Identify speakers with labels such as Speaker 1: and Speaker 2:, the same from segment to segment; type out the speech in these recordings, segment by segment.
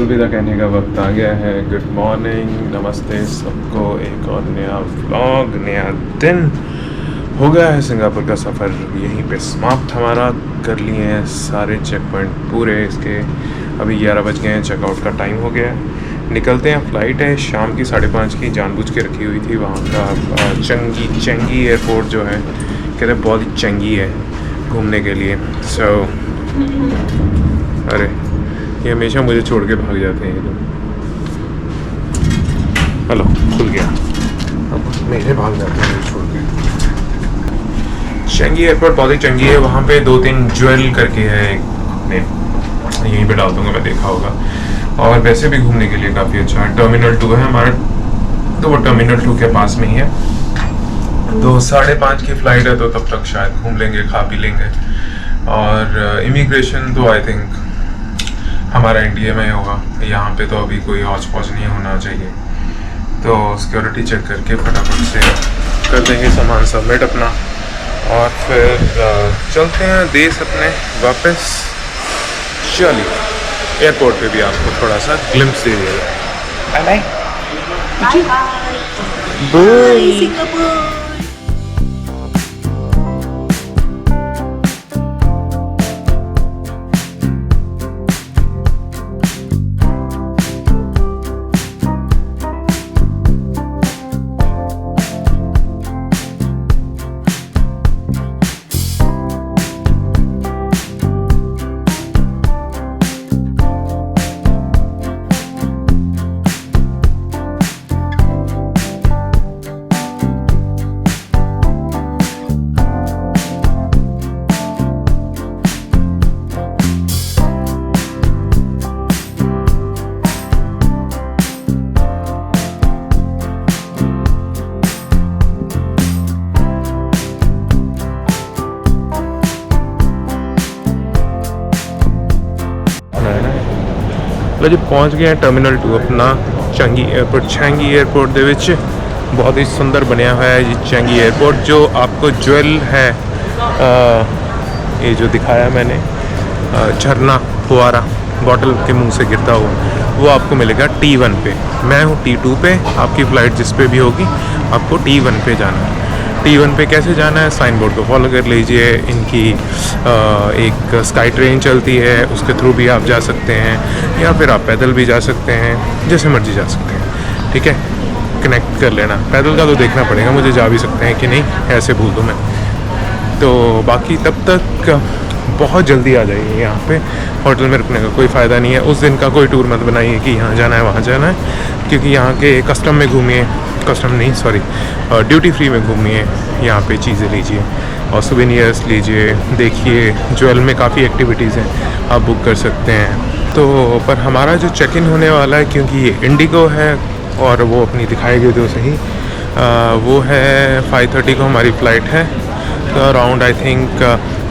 Speaker 1: अलविदा कहने का वक्त आ गया है। गुड मॉर्निंग, नमस्ते सबको। एक और नया व्लॉग, नया दिन हो गया है। सिंगापुर का सफ़र यहीं पे समाप्त हमारा। कर लिए हैं सारे चेक पॉइंट पूरे इसके। अभी 11 बज गए हैं, चेकआउट का टाइम हो गया है। निकलते हैं। फ़्लाइट है शाम की 5:30 की, जानबूझ के रखी हुई थी। वहाँ का चेंगी एयरपोर्ट जो है कहते हैं बहुत ही चंगी है घूमने के लिए। अरे ये हमेशा मुझे छोड़ के भाग जाते हैं ये लोग। हेलो, खुल गया। अब मेरे भाग जाते हैं छोड़ के। चंगी एयरपोर्ट बहुत ही चंगी है। वहाँ पे 2-3 ज्वेल करके है, यहीं पे डाल दूँगा, मैं देखा होगा। और वैसे भी घूमने के लिए काफ़ी अच्छा है। टर्मिनल 2 है हमारा, तो वो टर्मिनल 2 के पास में ही है। तो 5:30 की फ़्लाइट है, तो तब तक शायद घूम लेंगे, खा पी लेंगे। और इमिग्रेशन तो आई थिंक हमारा इंडिया में होगा। यहाँ पे तो अभी कोई हौच पौच नहीं होना चाहिए। तो सिक्योरिटी चेक करके फटाफट से कर देंगे सामान सबमिट अपना, और फिर चलते हैं देश अपने वापस। चलिए, एयरपोर्ट पे भी आपको थोड़ा सा ग्लिम्स दे दिया जाए। Bye bye bye Singapore. लो जी, पहुँच गए हैं टर्मिनल 2 अपना चंगी एयरपोर्ट ਦੇ ਵਿੱਚ। बहुत ही सुंदर बनया हुआ है ये चंगी एयरपोर्ट। जो आपको ज्वेल है ये जो दिखाया मैंने, झरना फुहारा बॉटल के मुंह से गिरता हुआ, वो आपको मिलेगा T1 पे। मैं हूँ T2 पे। आपकी फ़्लाइट जिस पे भी होगी आपको T1 पे जाना है। T1 पे कैसे जाना है, साइन बोर्ड को फॉलो कर लीजिए। इनकी एक स्काई ट्रेन चलती है, उसके थ्रू भी आप जा सकते हैं, या फिर आप पैदल भी जा सकते हैं, जैसे मर्जी जा सकते हैं। ठीक है, कनेक्ट कर लेना। पैदल का तो देखना पड़ेगा मुझे, जा भी सकते हैं कि नहीं, ऐसे भूल दूँ मैं। तो बाकी तब तक बहुत जल्दी आ जाइए यहाँ पे। होटल में रुकने का कोई फ़ायदा नहीं है। उस दिन का कोई टूर मत बनाइए कि यहाँ जाना है वहाँ जाना है, क्योंकि यहाँ के कस्टम में घूमिए, ड्यूटी फ्री में घूमिए, यहाँ पे चीज़ें लीजिए और सुवेनियर्स लीजिए, देखिए। ज्वेल में काफ़ी एक्टिविटीज़ हैं, आप बुक कर सकते हैं। तो पर हमारा जो चेक इन होने वाला है, क्योंकि ये इंडिगो है और वो अपनी दिखाएगी तो सही, वो है 5:30 को हमारी फ़्लाइट है। तो अराउंड आई थिंक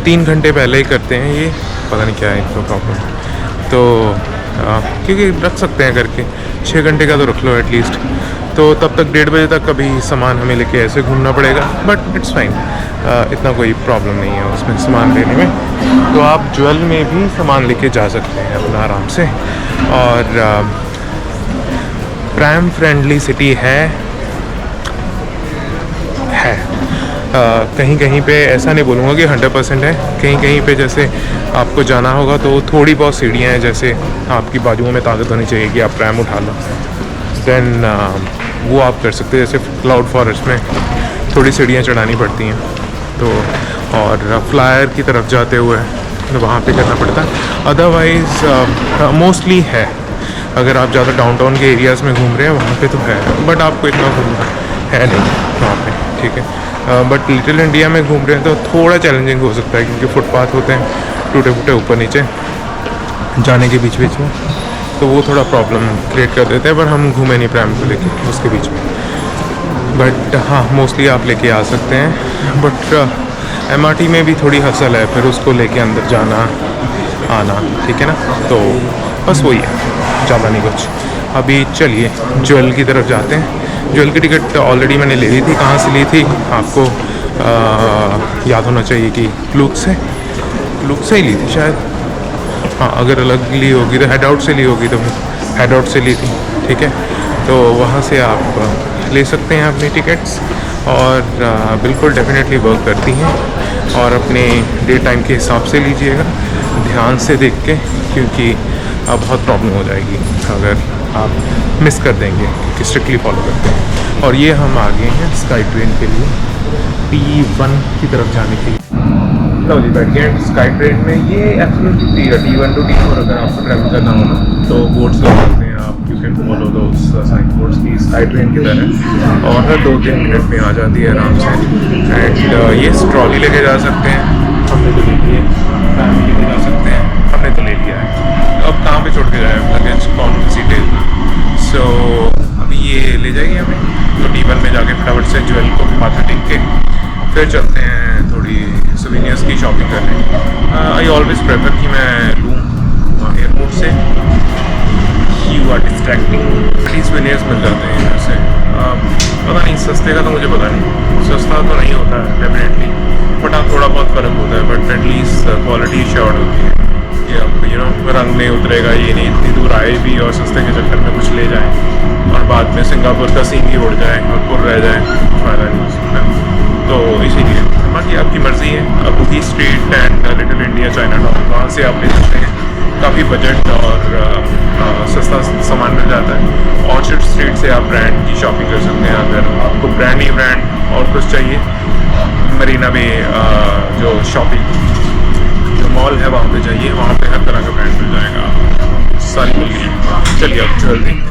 Speaker 1: 3 घंटे पहले ही करते हैं ये, पता नहीं क्या है इनको प्रॉब्लम। तो क्योंकि रख सकते हैं करके 6 घंटे का तो रख लो एटलीस्ट। तो तब तक 1:30 बजे तक कभी सामान हमें लेके ऐसे घूमना पड़ेगा, बट इट्स फाइन। इतना कोई प्रॉब्लम नहीं है उसमें सामान लेने में। तो आप ज्वेल में भी सामान लेके जा सकते हैं अपना आराम से। और प्राइम फ्रेंडली सिटी है। कहीं कहीं पे ऐसा नहीं बोलूँगा कि 100% है। कहीं कहीं पे जैसे आपको जाना होगा तो थोड़ी बहुत सीढ़ियाँ हैं, जैसे आपकी बाजुओं में ताकत होनी चाहिए कि आप प्रैम उठा लो, देन वो आप कर सकते हैं। जैसे क्लाउड फॉरेस्ट में थोड़ी सीढ़ियाँ चढ़ानी पड़ती हैं, तो और फ्लायर की तरफ जाते हुए तो वहाँ पे करना पड़ता है। अदरवाइज़ मोस्टली है, अगर आप ज़्यादा डाउनटाउन के एरियाज़ में घूम रहे हैं वहाँ पे तो है, बट आपको इतना घूमना है नहीं वहाँ पे। ठीक है, बट लिटिल इंडिया में घूम रहे हैं तो थोड़ा चैलेंजिंग हो सकता है, क्योंकि फुटपाथ होते हैं टूटे फूटे ऊपर नीचे जाने के बीच बीच में, तो वो थोड़ा प्रॉब्लम क्रिएट कर देते हैं। पर हम घूमे नहीं प्राइम को लेके उसके बीच में, बट हाँ मोस्टली आप लेके आ सकते हैं। बट MRT में भी थोड़ी हसल है, फिर उसको लेके अंदर जाना आना, ठीक है ना। तो बस वही है, ज़्यादा नहीं कुछ। अभी चलिए ज्वेल की तरफ जाते हैं। ज्वेल की टिकट ऑलरेडी मैंने ले ली थी। कहाँ से ली थी आपको याद होना चाहिए कि क्लूक से ही ली थी शायद। हाँ, अगर अलग ली होगी तो हेड आउट से ली होगी तो हेड आउट से ली थी, ठीक है। तो वहाँ से आप ले सकते हैं अपनी टिकट्स, और बिल्कुल डेफिनेटली वर्क करती हैं। और अपने डे टाइम के हिसाब से लीजिएगा, ध्यान से देख के, क्योंकि बहुत प्रॉब्लम हो जाएगी अगर आप मिस कर देंगे, क्योंकि स्ट्रिक्टली फॉलो करते हैं। और ये हम आ गए हैं स्काई ट्रेन के लिए, T1 की तरफ जाने के लिए। लो जी, बैठ गए स्काई ट्रेन में। ये एक्चुअली T1 to T4 अगर आपको ट्रैवल करना हो ना, तो बोर्ड्स लगा सकते हैं आप, you can follow those sign boards की स्काई ट्रेन की तरह, और 2-3 मिनट में आ जाती है आराम से। एंड ये ट्रॉली लेके जा सकते हैं, हमने तो ले ली है, फैमिली लेके जा सकते हैं, हमने तो ले लिया है। अब कहाँ पे छोड़ के जाए लगेज, कौन सी टेल। सो अभी ये ले जाएगी हमें, तो T1 में जाके फटाफट से ज्वेल को माथा टेक के फिर चलते हैं थोड़ी सोवेनियर्स की शॉपिंग करने। आई ऑलवेज प्रेफर कि मैं लूँ एयरपोर्ट से, you are distracting, at least souvenirs मिल जाते हैं यहाँ से। पता नहीं सस्ते का तो मुझे पता नहीं, सस्ता तो नहीं होता है डेफिनेटली, बट हाँ थोड़ा बहुत फ़र्क होता है, बट एटलीस्ट क्वालिटी श्योर होती है। ये अब रंग नहीं उतरेगा, ये नहीं इतनी दूर आए भी और सस्ते के चक्कर में कुछ ले जाएँ और बाद में सिंगापुर का सीन ही उड़ जाए और पुर रह जाए, फ़ायदा नहीं उसमें। तो इसीलिए बाकी आपकी मर्ज़ी है। अब Bugis Street and Little India Chinatown, वहाँ से आप ले सकते हैं, काफ़ी बजट और सस्ता सामान मिल जाता है। ऑर्चर्ड स्ट्रीट से आप ब्रांड की शॉपिंग कर सकते हैं, अगर आपको ब्रांड ही ब्रांड और कुछ चाहिए। मरीना में जो शॉपिंग जो मॉल है वहाँ पे जाइए, वहाँ पे हर तरह का ब्रांड मिल जाएगा सारी मिल गई। चलिए अब चल देंगे।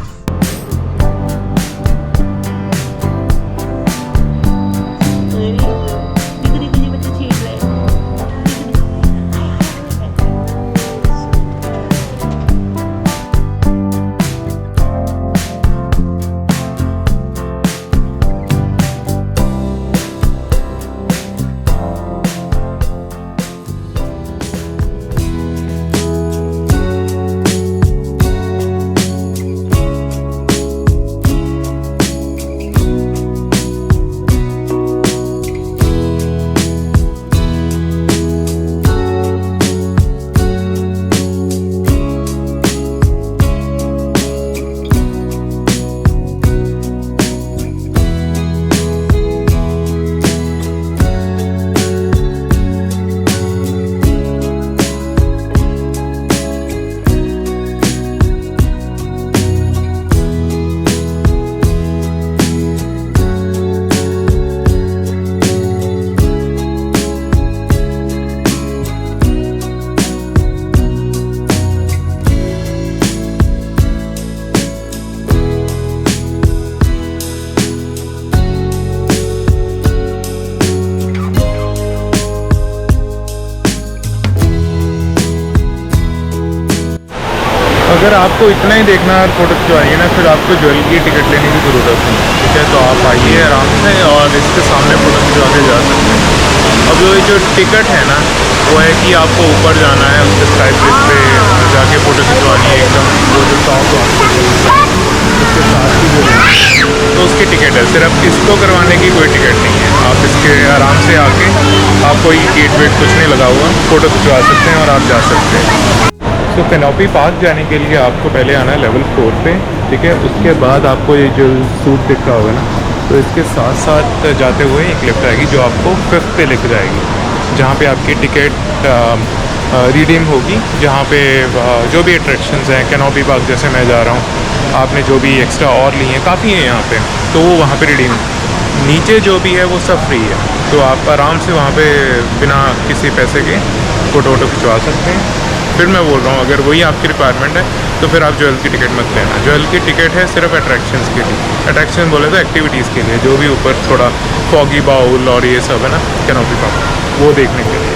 Speaker 1: अगर आपको इतना ही देखना है और फोटो खिंचवानी है ना, फिर आपको ज्वेल की टिकट लेने की ज़रूरत नहीं, ठीक है। तो आप आइए आराम से और इसके सामने फ़ोटो खिंचवा के जा सकते हैं। अब जो टिकट है ना, वो है कि आपको ऊपर जाना है, उसके स्काई ब्रिज पे जाके फ़ोटो खिंचवानी है एकदम, वो जो टॉप उसके साथ ही जो, तो उसकी टिकट है। सिर्फ इसको करवाने की कोई टिकट नहीं है, आप इसके आराम से आके, आप कोई गेट वेट कुछ नहीं लगा हुआ, फ़ोटो खिंचवा सकते हैं और आप जा सकते हैं। तो कैनोपी पार्क जाने के लिए आपको पहले आना है लेवल 4 पे, ठीक है। उसके बाद आपको ये जो सूट दिख रहा होगा ना, तो इसके साथ साथ जाते हुए एक लिफ्ट आएगी जो आपको 5th पे लेकर जाएगी, जहाँ पे आपकी टिकट रिडीम होगी, जहाँ पे जो भी अट्रैक्शंस हैं, कैनोपी पार्क जैसे मैं जा रहा हूँ, आपने जो भी एक्स्ट्रा और लिए हैं, काफ़ी हैं यहाँ पे, तो वो वहाँ पे रिडीम। नीचे जो भी है वो सब फ्री है, तो आप आराम से वहाँ पे बिना किसी पैसे के फ़ोटो वोटो खिंचवा सकते हैं। फिर मैं बोल रहा हूँ, अगर वही आपकी रिक्वायरमेंट है तो फिर आप ज्वेल की टिकट मत लेना। ज्वेल की टिकट है सिर्फ अट्रैक्शंस के लिए, अट्रैक्शन बोले तो एक्टिविटीज़ के लिए, जो भी ऊपर थोड़ा फॉगी बाउल और ये सब है ना कैनोपी पार्क, वो देखने के लिए।